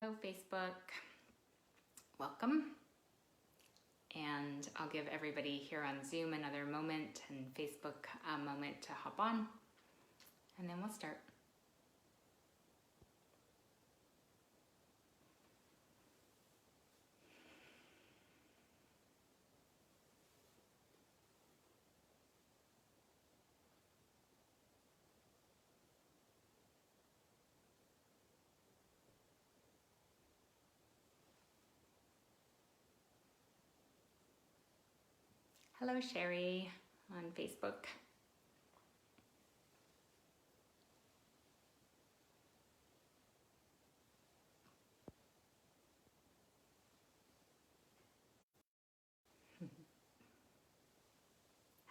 Hello, Facebook. Welcome. And I'll give everybody here on Zoom another moment and Facebook a moment to hop on, and then we'll start. Hello, Sherry on Facebook.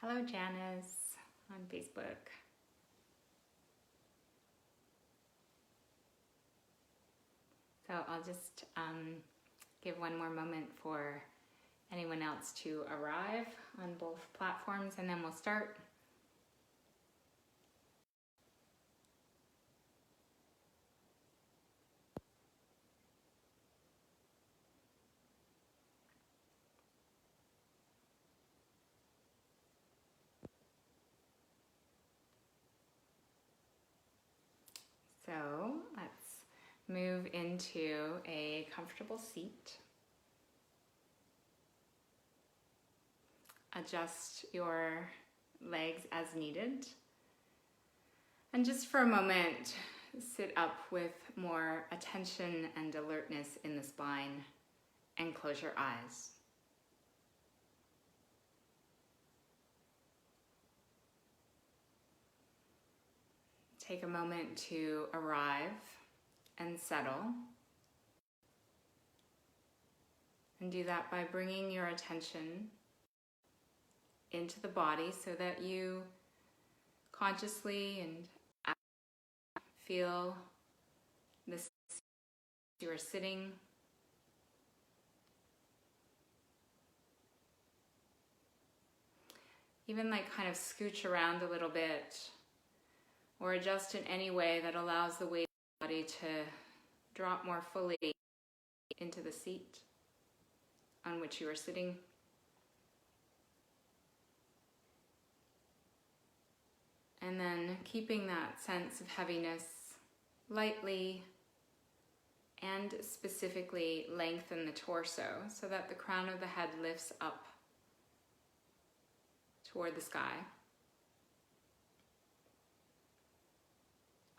Hello, Janice on Facebook. So I'll just give one more moment for anyone else to arrive on both platforms, and then we'll start. So let's move into a comfortable seat. Adjust your legs as needed. And just for a moment, sit up with more attention and alertness in the spine and close your eyes. Take a moment to arrive and settle. And do that by bringing your attention into the body so that you consciously and feel this you are sitting. Even kind of scooch around a little bit or adjust in any way that allows the weight of the body to drop more fully into the seat on which you are sitting. And then keeping that sense of heaviness, lightly and specifically lengthen the torso so that the crown of the head lifts up toward the sky.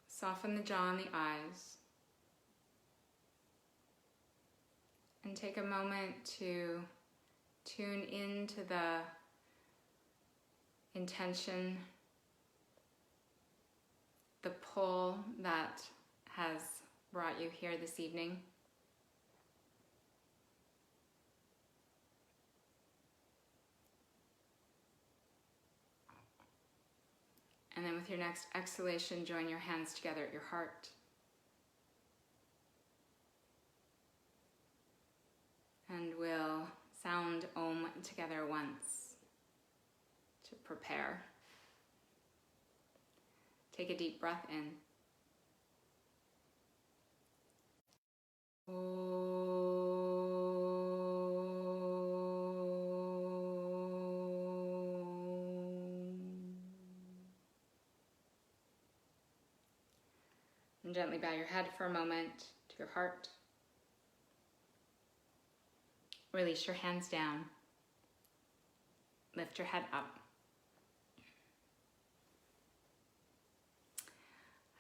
Soften the jaw and the eyes. And take a moment to tune into the intention, the pull that has brought you here this evening. And then with your next exhalation, join your hands together at your heart. And we'll sound Om together once to prepare. Take a deep breath in. And gently bow your head for a moment to your heart. Release your hands down. Lift your head up.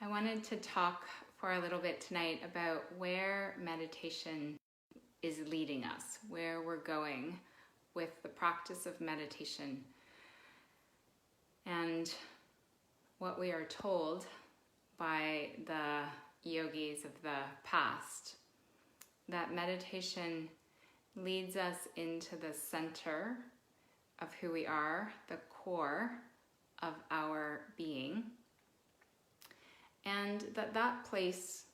I wanted to talk for a little bit tonight about where meditation is leading us, where we're going with the practice of meditation, and what we are told by the yogis of the past, that meditation leads us into the center of who we are, the core of our being, and that place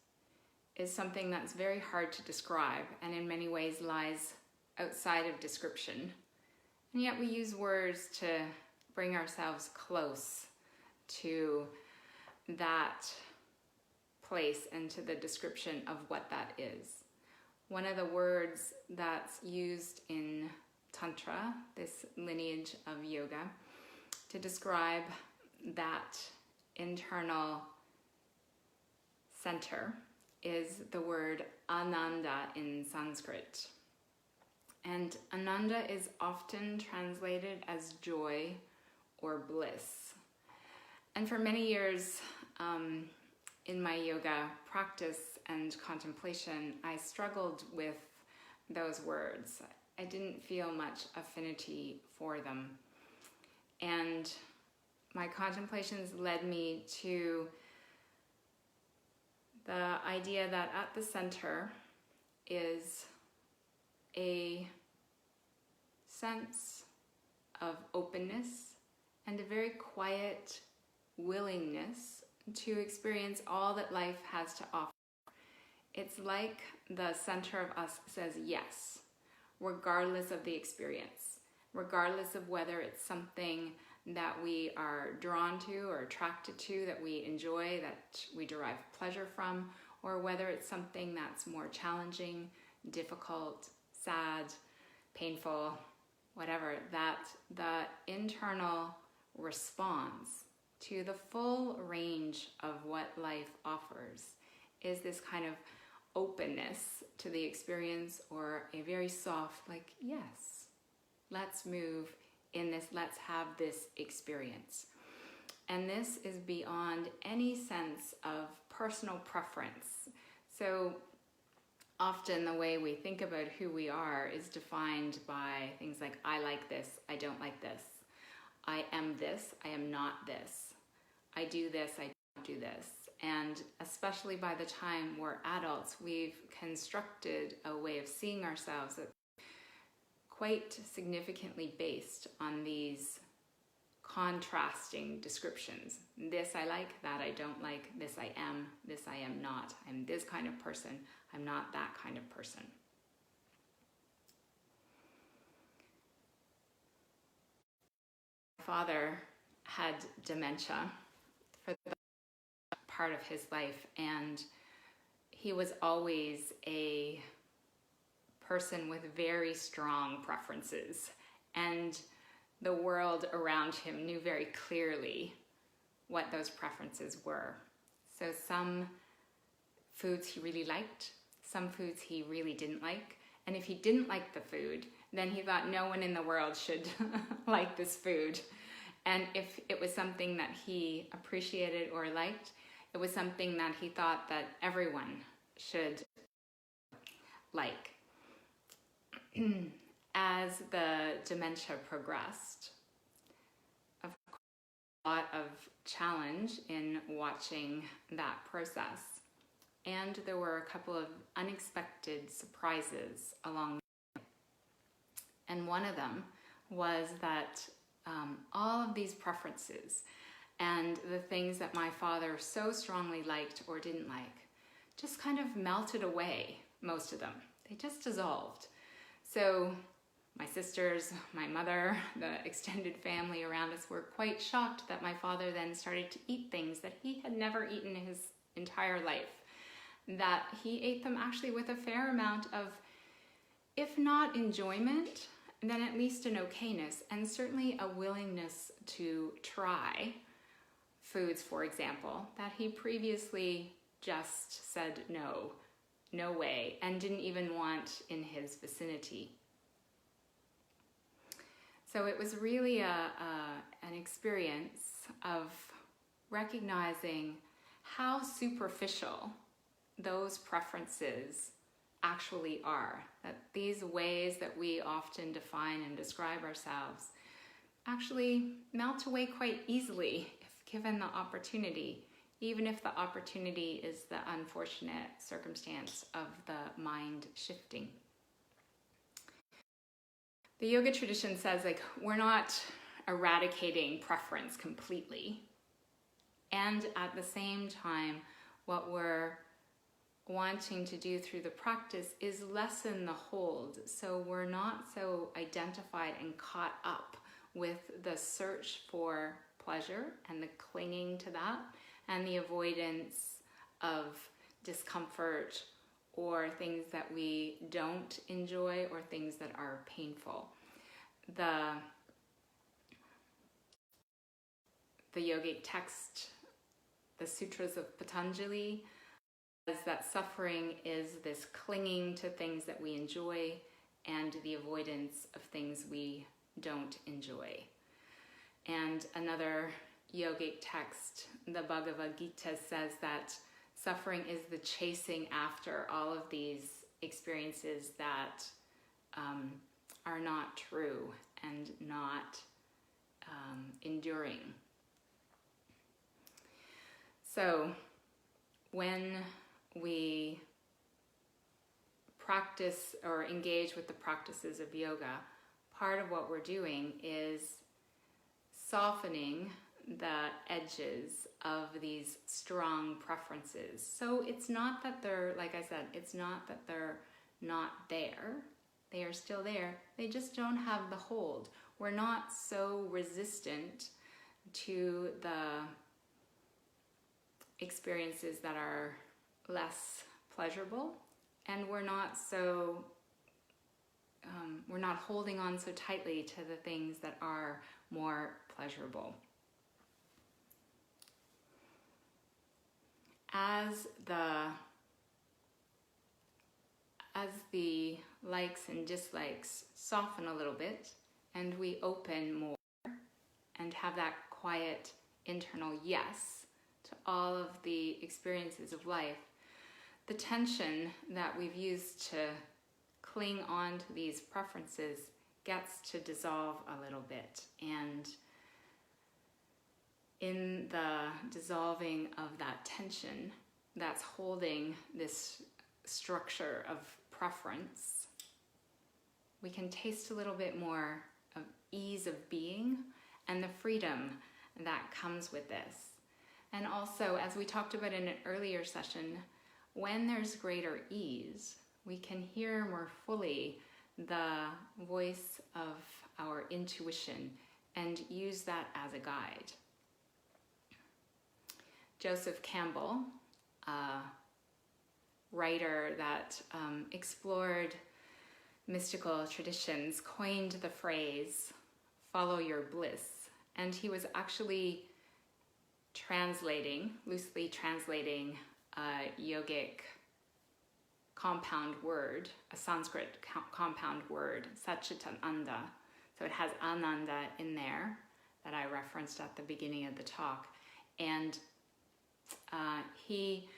is something that's very hard to describe and in many ways lies outside of description. And yet we use words to bring ourselves close to that place and to the description of what that is. one of the words that's used in Tantra, this lineage of yoga, to describe that internal center is the word Ananda in Sanskrit. And Ananda is often translated as joy or bliss. And for many years in my yoga practice and contemplation, I struggled with those words. I didn't feel much affinity for them. And my contemplations led me to the idea that at the center is a sense of openness and a very quiet willingness to experience all that life has to offer. It's like the center of us says yes, regardless of the experience, regardless of whether it's something that we are drawn to or attracted to, that we enjoy, that we derive pleasure from, or whether it's something that's more challenging, difficult, sad, painful, whatever, that the internal response to the full range of what life offers is this kind of openness to the experience, or a very soft, like, yes, let's move in this, let's have this experience. And this is beyond any sense of personal preference. So often the way we think about who we are is defined by things like, I like this, I don't like this. I am this, I am not this. I do this, I don't do this. And especially by the time we're adults, we've constructed a way of seeing ourselves that's quite significantly based on these contrasting descriptions. This I like, that I don't like, this I am not. I'm this kind of person, I'm not that kind of person. My father had dementia for the part of his life, and he was always a person with very strong preferences, and the world around him knew very clearly what those preferences were. So some foods he really liked, some foods he really didn't like, and if he didn't like the food, then he thought no one in the world should like this food. And if it was something that he appreciated or liked, it was something that he thought that everyone should like. As the dementia progressed, of course, a lot of challenge in watching that process. And there were a couple of unexpected surprises along the way. And one of them was that all of these preferences and the things that my father so strongly liked or didn't like just kind of melted away, most of them. They just dissolved. So my sisters, my mother, the extended family around us were quite shocked that my father then started to eat things that he had never eaten in his entire life. That he ate them actually with a fair amount of, if not enjoyment, then at least an okayness, and certainly a willingness to try foods, for example, that he previously just said no way, and didn't even want in his vicinity. So it was really an experience of recognizing how superficial those preferences actually are. That these ways that we often define and describe ourselves actually melt away quite easily if given the opportunity, even if the opportunity is the unfortunate circumstance of the mind shifting. The yoga tradition says, like, we're not eradicating preference completely. And at the same time, what we're wanting to do through the practice is lessen the hold. So we're not so identified and caught up with the search for pleasure and the clinging to that and the avoidance of discomfort or things that we don't enjoy, or things that are painful. The yogic text, the Sutras of Patanjali, says that suffering is this clinging to things that we enjoy and the avoidance of things we don't enjoy. And another yogic text, the Bhagavad Gita, says that suffering is the chasing after all of these experiences that are not true and not enduring. So when we practice or engage with the practices of yoga, part of what we're doing is softening the edges of these strong preferences. So it's not that they're, like I said, it's not that they're not there. They are still there. They just don't have the hold. We're not so resistant to the experiences that are less pleasurable, and we're not so we're not holding on so tightly to the things that are more pleasurable. As the likes and dislikes soften a little bit, and we open more and have that quiet internal yes to all of the experiences of life, the tension that we've used to cling on to these preferences gets to dissolve a little bit. And in the dissolving of that tension that's holding this structure of preference, we can taste a little bit more of ease of being and the freedom that comes with this. And also, as we talked about in an earlier session, when there's greater ease, we can hear more fully the voice of our intuition and use that as a guide. Joseph Campbell, a writer that explored mystical traditions, coined the phrase, "follow your bliss." And he was actually loosely translating a yogic compound word, a Sanskrit compound word, Satchitananda. So it has Ananda in there that I referenced at the beginning of the talk. And he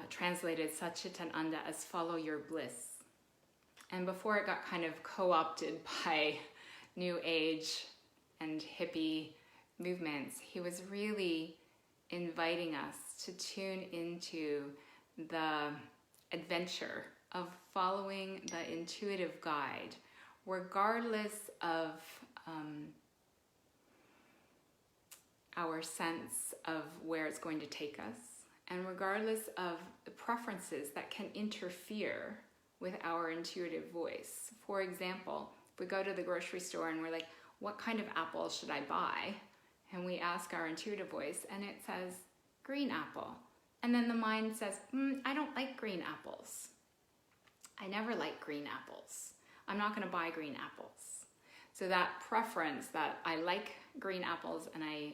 translated Satchitananda as "follow your bliss." And before it got kind of co-opted by New Age and hippie movements, he was really inviting us to tune into the adventure of following the intuitive guide, regardless of our sense of where it's going to take us, and regardless of the preferences that can interfere with our intuitive voice. For example, if we go to the grocery store and we're like, what kind of apple should I buy? And we ask our intuitive voice and it says, green apple. And then the mind says, I don't like green apples. I never like green apples. I'm not gonna buy green apples. So that preference that I like green apples and I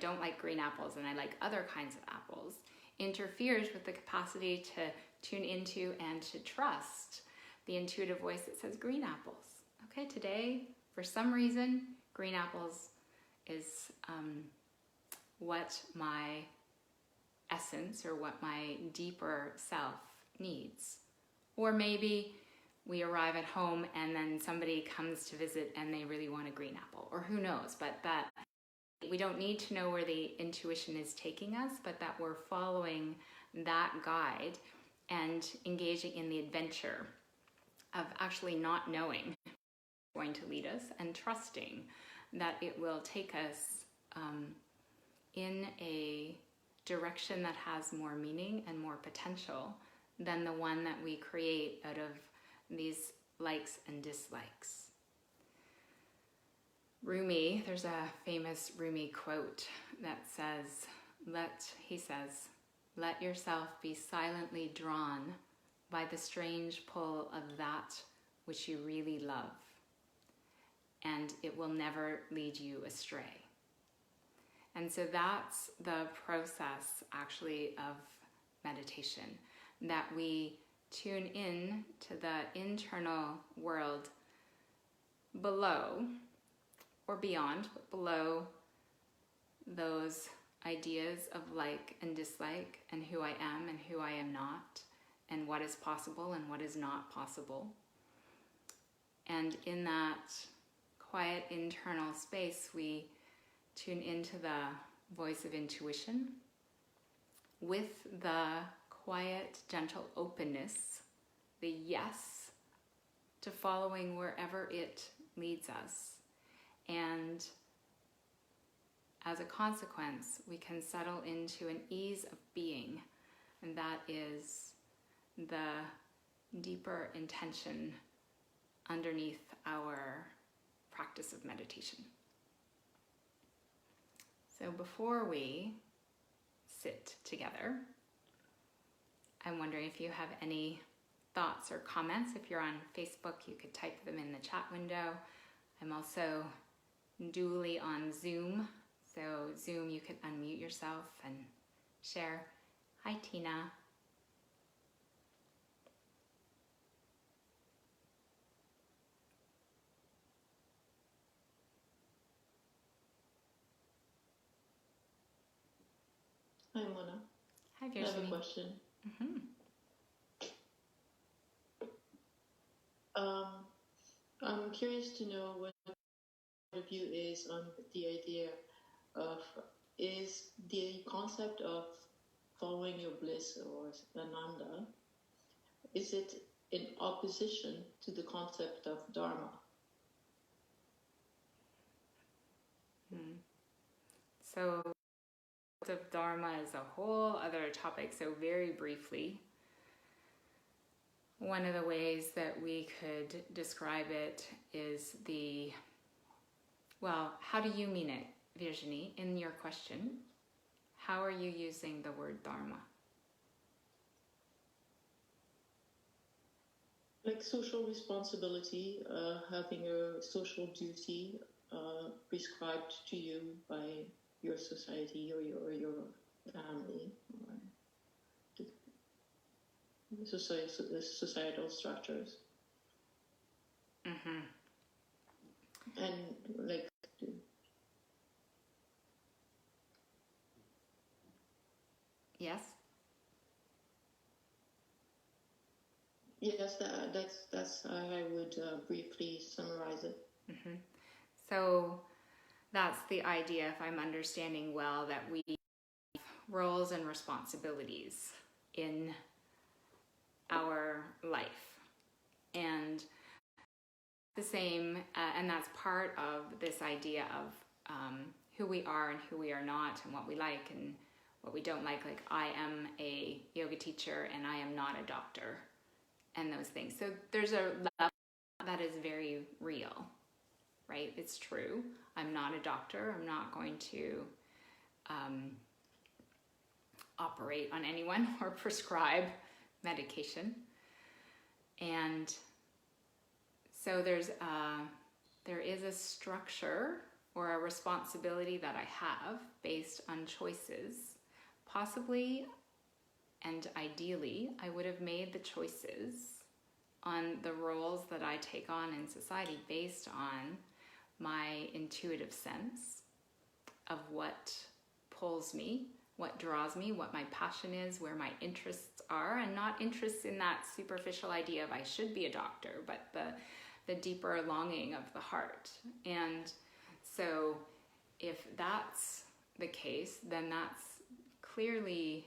don't like green apples and I like other kinds of apples interferes with the capacity to tune into and to trust the intuitive voice that says green apples. Okay, today, for some reason, green apples is what my essence or what my deeper self needs. Or maybe we arrive at home and then somebody comes to visit and they really want a green apple, or who knows, but that we don't need to know where the intuition is taking us, but that we're following that guide and engaging in the adventure of actually not knowing where it's going to lead us and trusting that it will take us in a direction that has more meaning and more potential than the one that we create out of these likes and dislikes. Rumi, there's a famous Rumi quote that says, he says, let yourself be silently drawn by the strange pull of that which you really love, and it will never lead you astray. And so that's the process actually of meditation, that we tune in to the internal world below or beyond, but below those ideas of like and dislike and who I am and who I am not, and what is possible and what is not possible. And in that quiet internal space, we tune into the voice of intuition with the quiet, gentle openness, the yes to following wherever it leads us. And as a consequence, we can settle into an ease of being, and that is the deeper intention underneath our practice of meditation. So before we sit together, I'm wondering if you have any thoughts or comments. If you're on Facebook, you could type them in the chat window. I'm also dually on Zoom. So Zoom, you could unmute yourself and share. Hi, Tina. Hi, Mona. Hi, I have a question. Mm-hmm. I'm curious to know what your view is on the idea of, is the concept of following your bliss or Ananda, is it in opposition to the concept of Dharma? So of Dharma is a whole other topic. So very briefly, one of the ways that we could describe it is how do you mean it, Virginie, in your question? How are you using the word Dharma? Like social responsibility, having a social duty prescribed to you by your society or your family, or the societal structures. Mm-hmm. And like, Yes? yes, that's how I would briefly summarize it. Mm-hmm. So that's the idea, if I'm understanding well, that we have roles and responsibilities in our life. And the same, and that's part of this idea of who we are and who we are not, and what we like and what we don't like. Like, I am a yoga teacher and I am not a doctor, and those things. So there's a level that is very real, right? It's true. I'm not a doctor. I'm not going to operate on anyone or prescribe medication. And so there is a structure or a responsibility that I have based on choices. Possibly and ideally, I would have made the choices on the roles that I take on in society based on my intuitive sense of what pulls me, what draws me, what my passion is, where my interests are, and not interests in that superficial idea of I should be a doctor, but the deeper longing of the heart. And so if that's the case, then that's clearly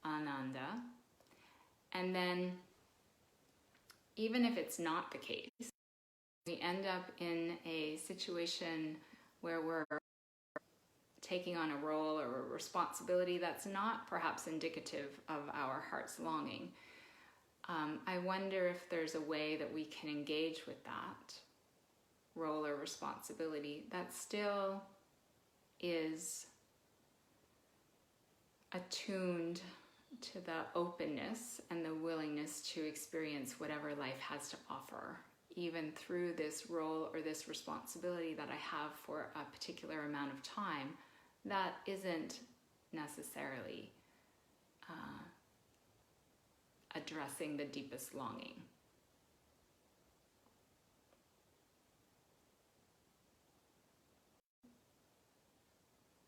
Ananda. And then even if it's not the case, we end up in a situation where we're taking on a role or a responsibility that's not perhaps indicative of our heart's longing. I wonder if there's a way that we can engage with that role or responsibility that still is attuned to the openness and the willingness to experience whatever life has to offer, even through this role or this responsibility that I have for a particular amount of time that isn't necessarily addressing the deepest longing.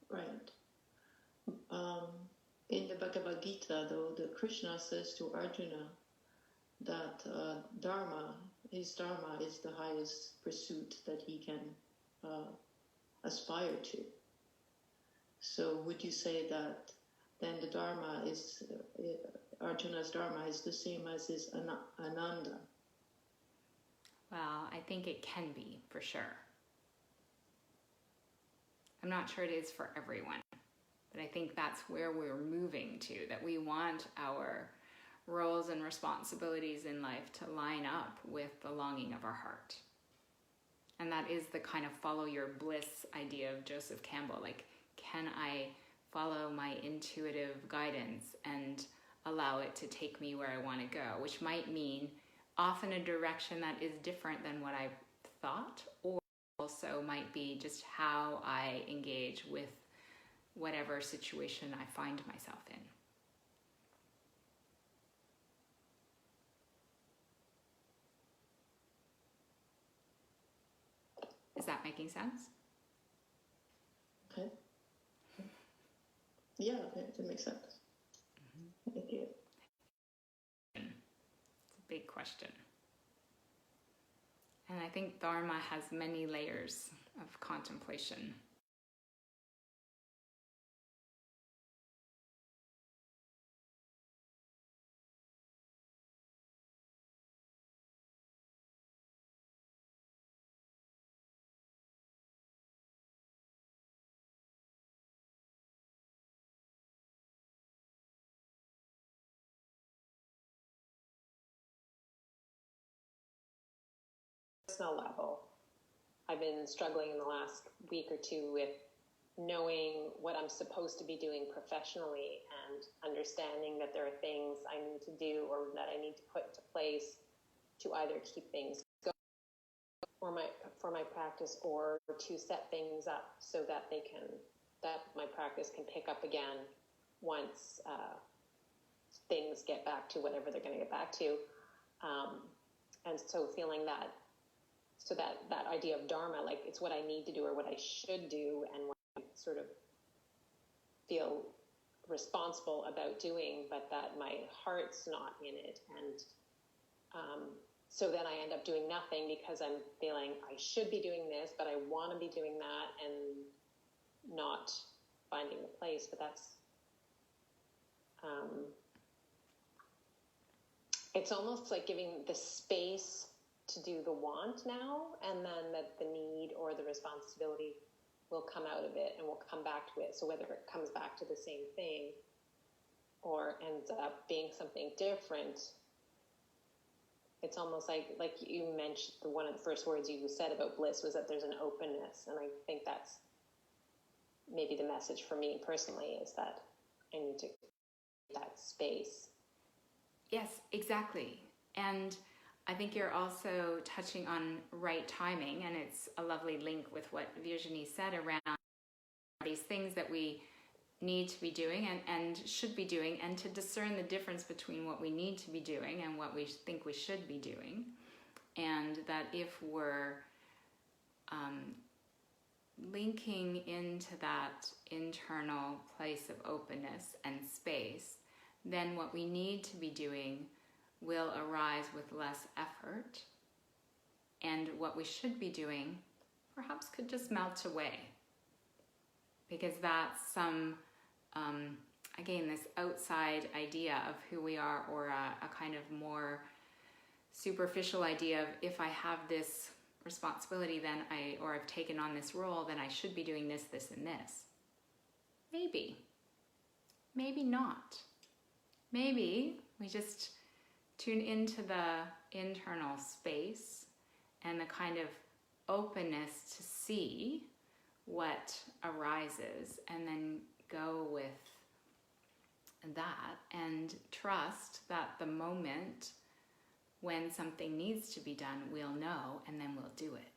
Right. In the Bhagavad Gita, though, the Krishna says to Arjuna that his dharma is the highest pursuit that he can aspire to. So would you say that then the dharma is, Arjuna's dharma is the same as his Ananda? Well, I think it can be, for sure. I'm not sure it is for everyone, but I think that's where we're moving to, that we want our roles and responsibilities in life to line up with the longing of our heart. And that is the kind of follow your bliss idea of Joseph Campbell. Like, can I follow my intuitive guidance and allow it to take me where I want to go, which might mean often a direction that is different than what I thought, or also might be just how I engage with whatever situation I find myself in. Is that making sense? Okay. Yeah, it makes sense. Mm-hmm. Thank you. It's a big question. And I think Dharma has many layers of contemplation. Personal level, I've been struggling in the last week or two with knowing what I'm supposed to be doing professionally and understanding that there are things I need to do or that I need to put into place to either keep things going for my practice or to set things up so that my practice can pick up again once things get back to whatever they're going to get back to. And so feeling that, so that idea of dharma, like it's what I need to do or what I should do and what I sort of feel responsible about doing, but that my heart's not in it. And so then I end up doing nothing because I'm feeling I should be doing this, but I want to be doing that and not finding the place. But that's, it's almost like giving the space to do the want now, and then that the need or the responsibility will come out of it and will come back to it. So whether it comes back to the same thing or ends up being something different, it's almost like you mentioned, one of the first words you said about bliss was that there's an openness. And I think that's maybe the message for me personally, is that I need to create that space. Yes, exactly. And I think you're also touching on right timing, and it's a lovely link with what Virginie said around these things that we need to be doing and should be doing, and to discern the difference between what we need to be doing and what we think we should be doing. And that if we're linking into that internal place of openness and space, then what we need to be doing will arise with less effort, and what we should be doing perhaps could just melt away, because that's some again, this outside idea of who we are, or a kind of more superficial idea of, if I have this responsibility, then or I've taken on this role, then I should be doing this, this, and this. Maybe not. Maybe we just tune into the internal space and the kind of openness to see what arises, and then go with that and trust that the moment when something needs to be done, we'll know, and then we'll do it.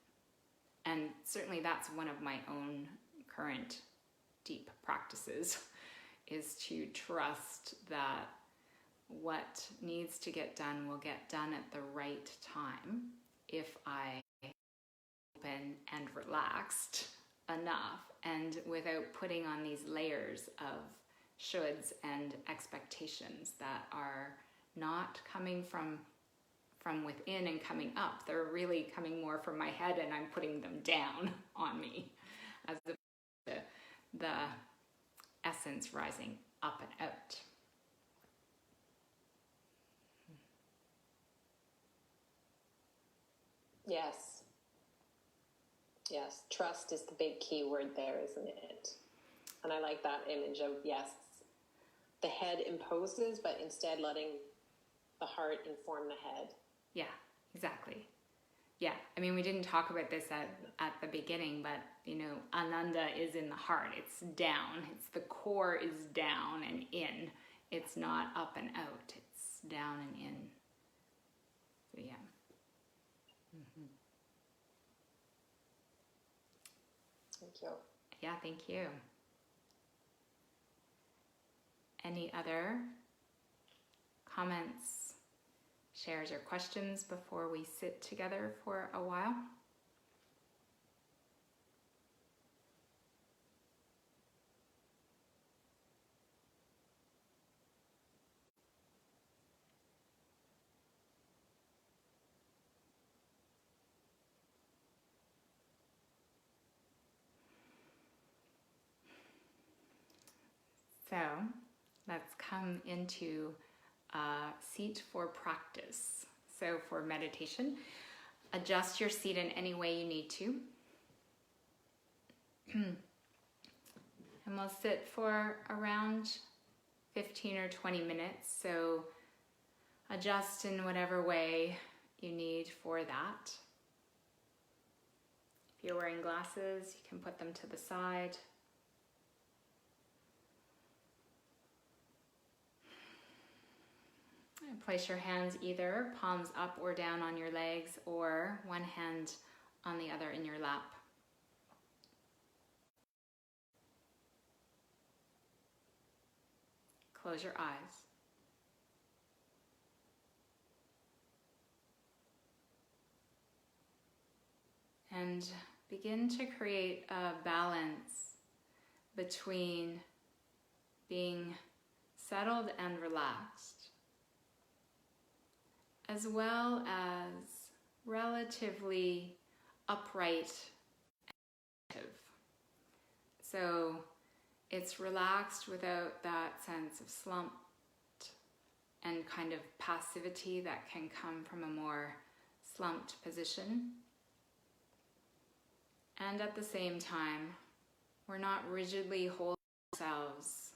And certainly that's one of my own current deep practices, is to trust that what needs to get done will get done at the right time if I open and relaxed enough, and without putting on these layers of shoulds and expectations that are not coming from within and coming up. They're really coming more from my head, and I'm putting them down on me, as opposed to the essence rising up and out. Yes. Yes. Trust is the big key word there, isn't it? And I like that image of, yes, the head imposes, but instead letting the heart inform the head. Yeah, exactly. Yeah, I mean, we didn't talk about this at the beginning, but, you know, Ananda is in the heart. It's down. It's the core is down and in. It's not up and out. It's down and in. So, yeah. Mm-hmm. Thank you. Yeah, thank you. Any other comments, shares, or questions before we sit together for a while? So let's come into a seat for practice. So for meditation, adjust your seat in any way you need to. And we'll sit for around 15 or 20 minutes. So adjust in whatever way you need for that. If you're wearing glasses, you can put them to the side. Place your hands either palms up or down on your legs, or one hand on the other in your lap. Close your eyes. And begin to create a balance between being settled and relaxed, as well as relatively upright and active. So it's relaxed without that sense of slump and kind of passivity that can come from a more slumped position. And at the same time, we're not rigidly holding ourselves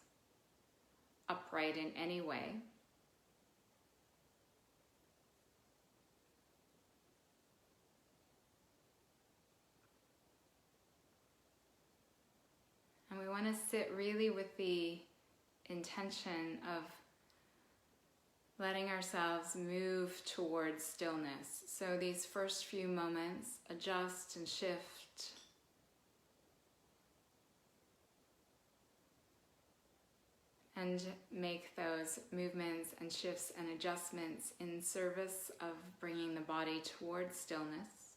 upright in any way. And we want to sit really with the intention of letting ourselves move towards stillness. So these first few moments, adjust and shift. And make those movements and shifts and adjustments in service of bringing the body towards stillness.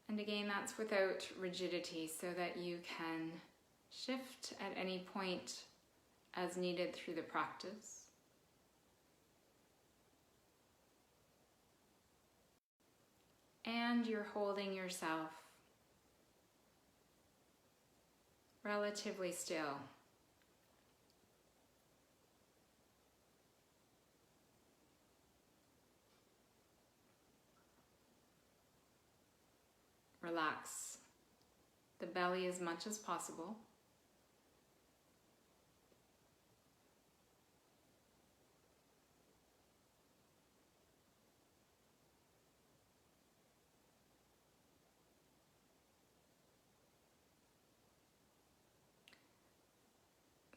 And again, that's without rigidity, so that you can shift at any point as needed through the practice. And you're holding yourself relatively still. Relax the belly as much as possible.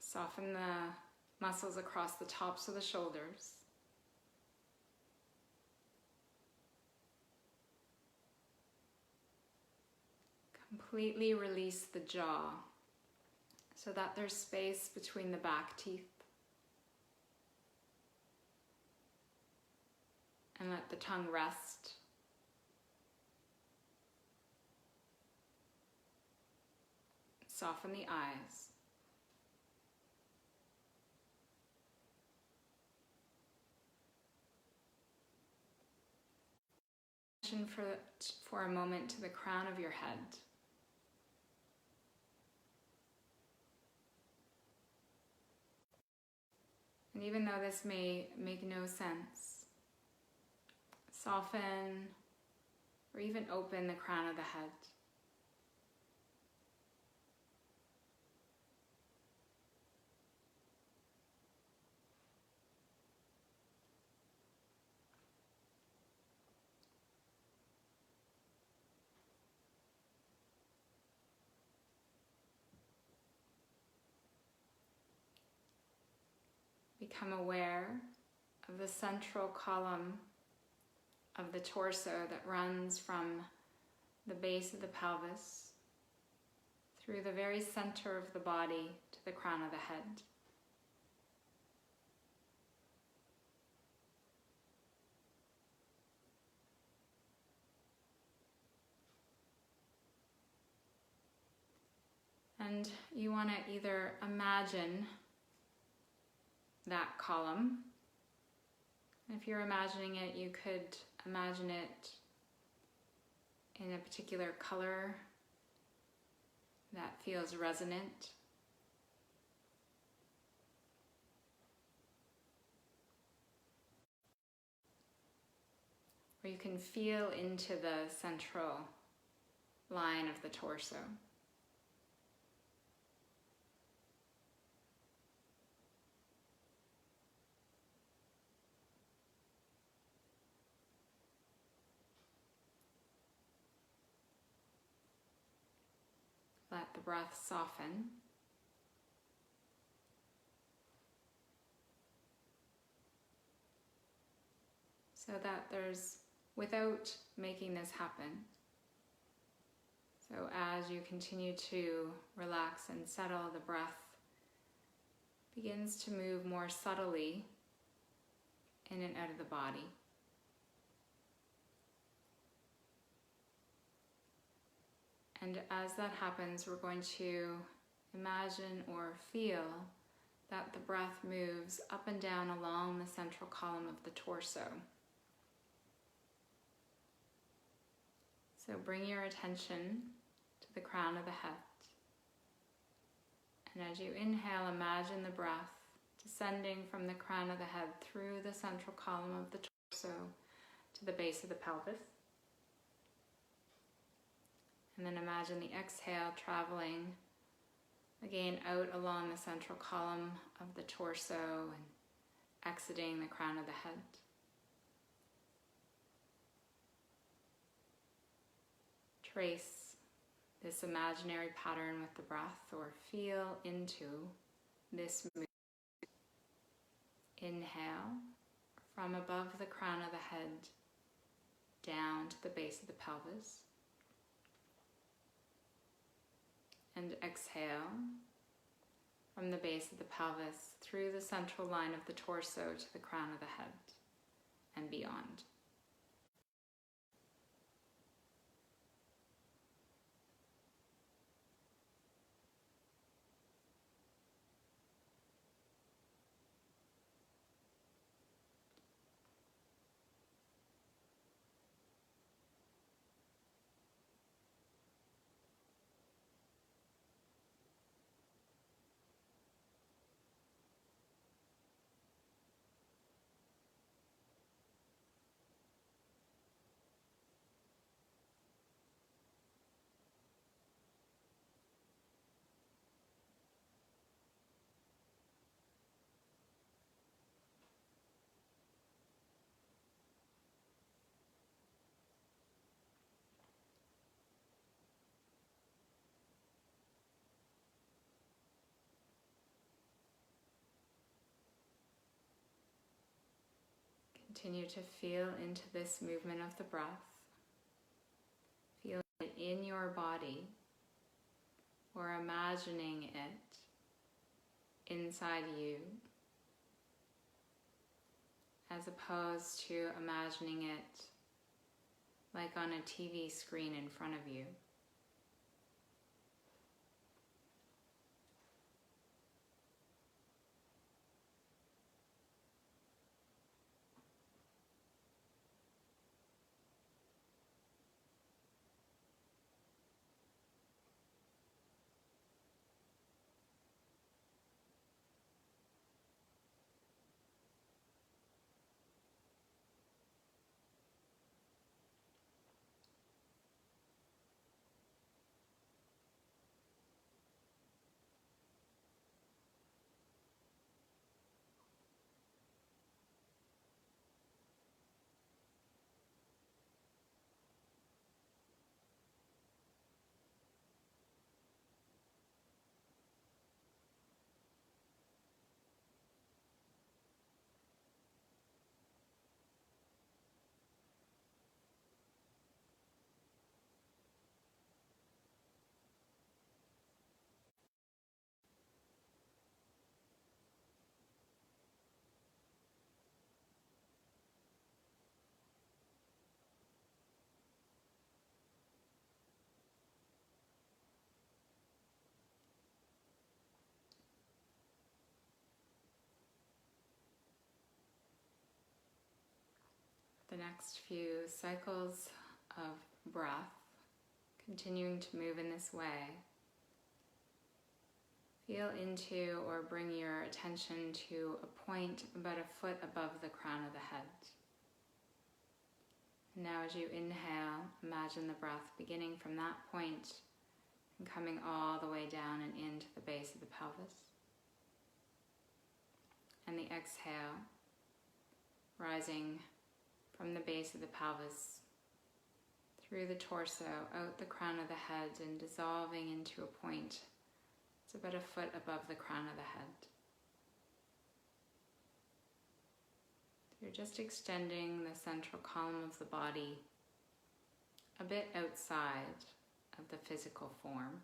Soften the muscles across the tops of the shoulders. Completely release the jaw so that there's space between the back teeth. And let the tongue rest. Soften the eyes. Attention for a moment to the crown of your head. And even though this may make no sense, soften or even open the crown of the head. Become aware of the central column of the torso that runs from the base of the pelvis through the very center of the body to the crown of the head. And you want to either imagine that column. If you're imagining it, you could imagine it in a particular color that feels resonant. Or you can feel into the central line of the torso. Let the breath soften. So that there's, without making this happen, so as you continue to relax and settle, the breath begins to move more subtly in and out of the body. And as that happens, we're going to imagine or feel that the breath moves up and down along the central column of the torso. So bring your attention to the crown of the head. And as you inhale, imagine the breath descending from the crown of the head through the central column of the torso to the base of the pelvis. And then imagine the exhale traveling again out along the central column of the torso and exiting the crown of the head. Trace this imaginary pattern with the breath, or feel into this movement. Inhale from above the crown of the head down to the base of the pelvis. And exhale from the base of the pelvis through the central line of the torso to the crown of the head and beyond. Continue to feel into this movement of the breath. Feel it in your body or imagining it inside you as opposed to imagining it like on a TV screen in front of you. The next few cycles of breath, continuing to move in this way, feel into or bring your attention to a point about a foot above the crown of the head. And now as you inhale, imagine the breath beginning from that point and coming all the way down and into the base of the pelvis. And the exhale, rising from the base of the pelvis, through the torso, out the crown of the head, and dissolving into a point. It's about a foot above the crown of the head. You're just extending the central column of the body a bit outside of the physical form.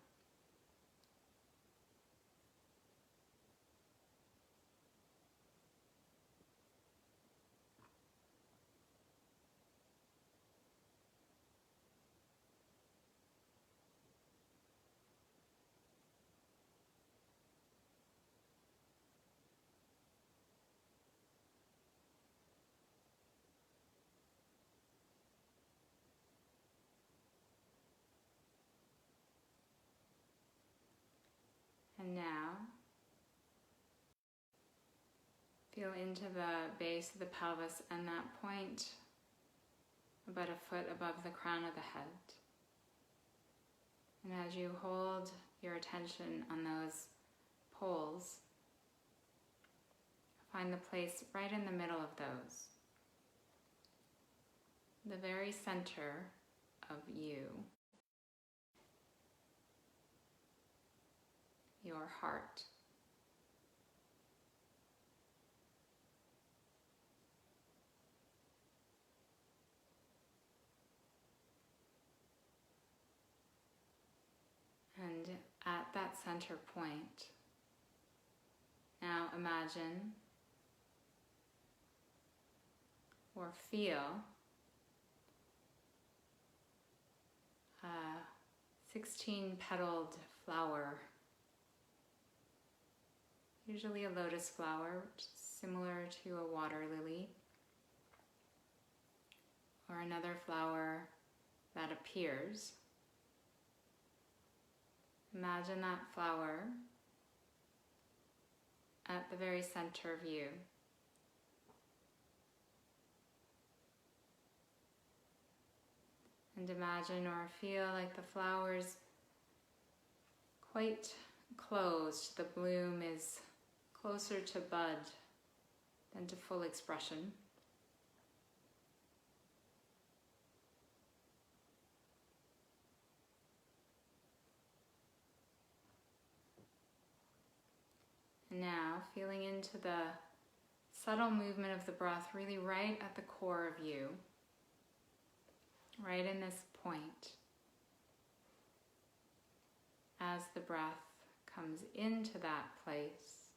And now, feel into the base of the pelvis and that point about a foot above the crown of the head. And as you hold your attention on those poles, find the place right in the middle of those. The very center of you. Your heart. And at that center point, now imagine or feel a 16-petaled flower, usually a lotus flower, which is similar to a water lily, or another flower that appears. Imagine that flower at the very center of you. And imagine or feel like the flower's quite closed. The bloom is closer to bud than to full expression. And now, feeling into the subtle movement of the breath really right at the core of you, right in this point. As the breath comes into that place,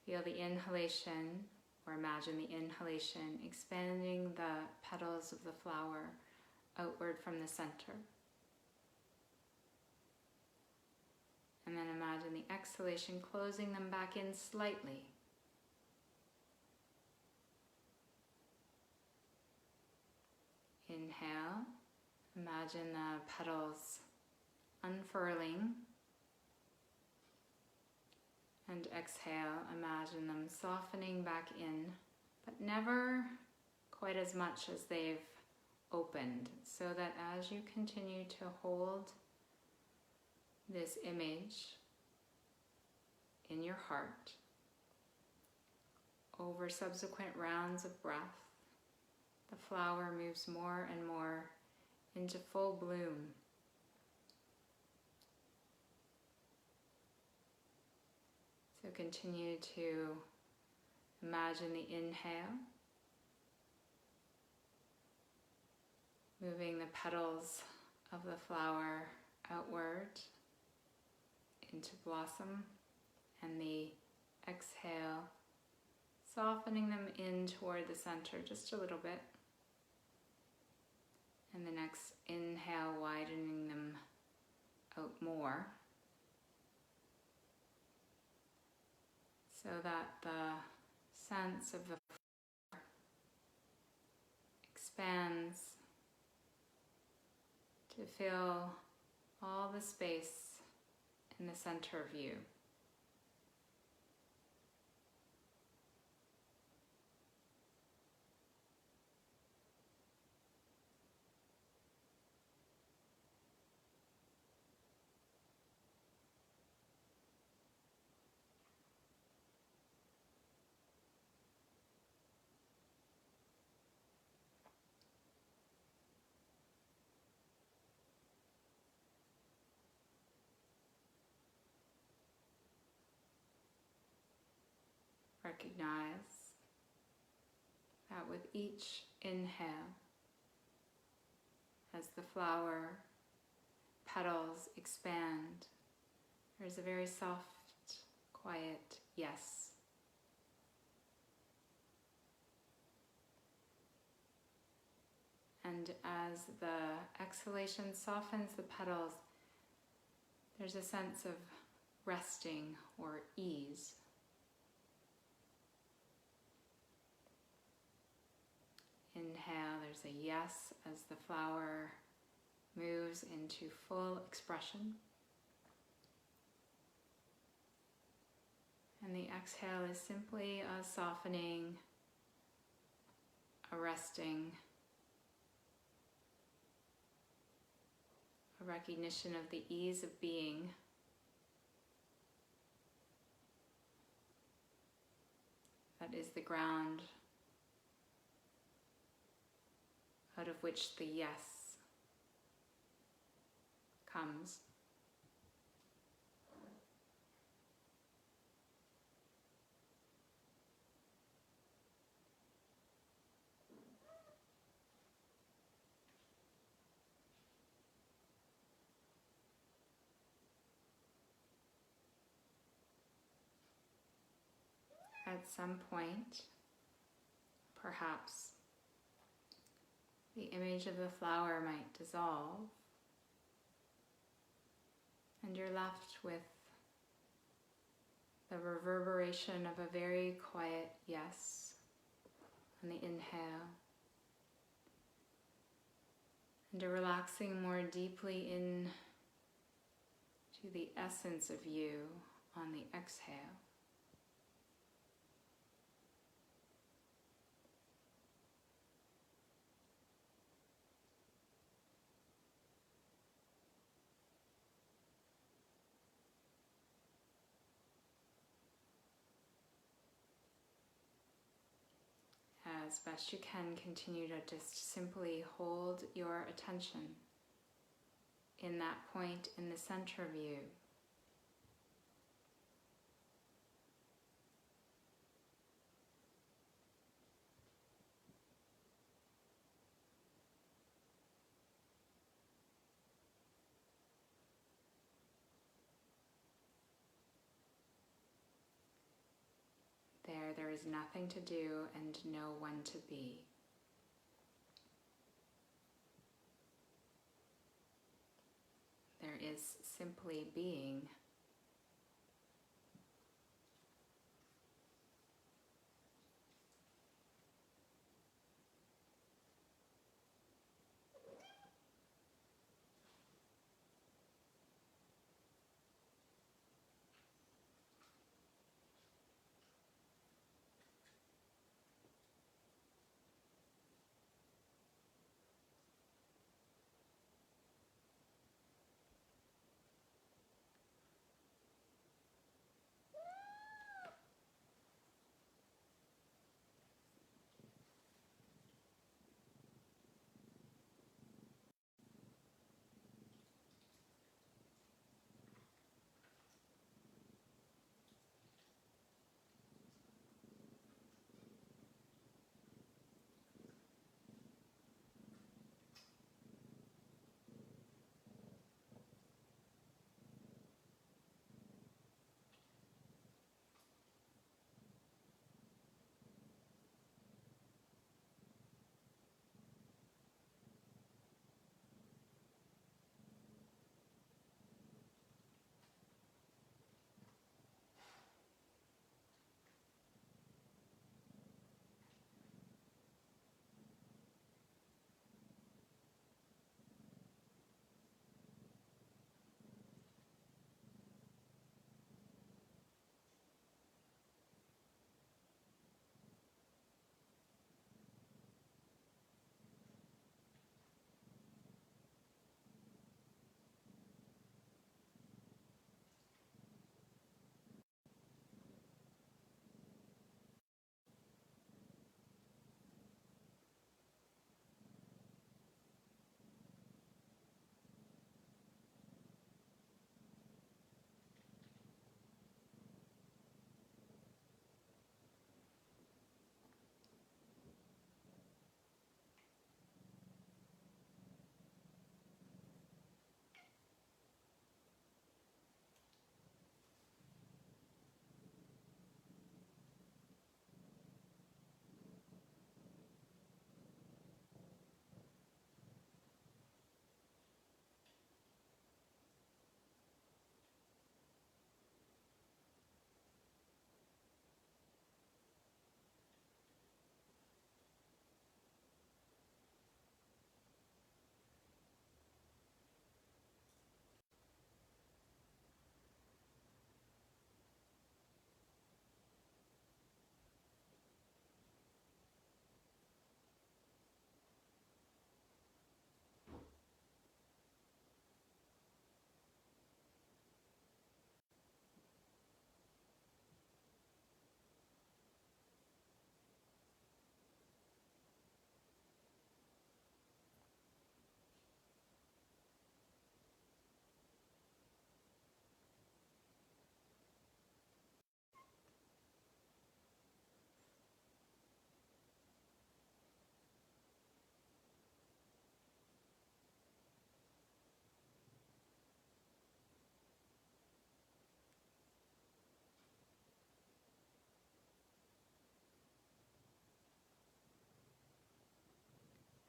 feel the inhalation, or imagine the inhalation expanding the petals of the flower outward from the center. And then imagine the exhalation closing them back in slightly. Inhale, imagine the petals unfurling. And exhale, imagine them softening back in, but never quite as much as they've opened, so that as you continue to hold this image in your heart over subsequent rounds of breath, the flower moves more and more into full bloom. So continue to imagine the inhale, moving the petals of the flower outward into blossom, and the exhale, softening them in toward the center just a little bit. And the next inhale, widening them out more, so that the sense of the flower expands to fill all the space in the center of you. Recognize that with each inhale, as the flower petals expand, there's a very soft, quiet yes. And as the exhalation softens the petals, there's a sense of resting or ease. Inhale, there's a yes as the flower moves into full expression. And the exhale is simply a softening, a resting, a recognition of the ease of being. That is the ground out of which the yes comes. At some point, perhaps, the image of the flower might dissolve, and you're left with the reverberation of a very quiet yes on the inhale, and a relaxing more deeply in to the essence of you on the exhale. As best you can, continue to just simply hold your attention in that point in the center of you. where there is nothing to do and no one to be. There is simply being.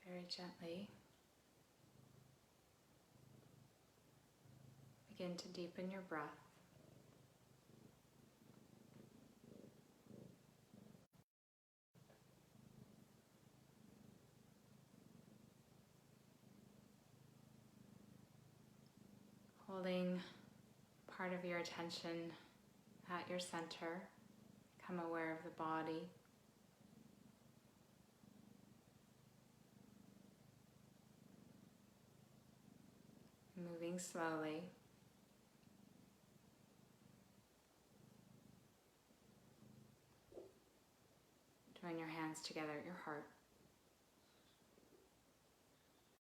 Very gently begin to deepen your breath. Holding part of your attention at your center, become aware of the body. Moving slowly. Join your hands together at your heart.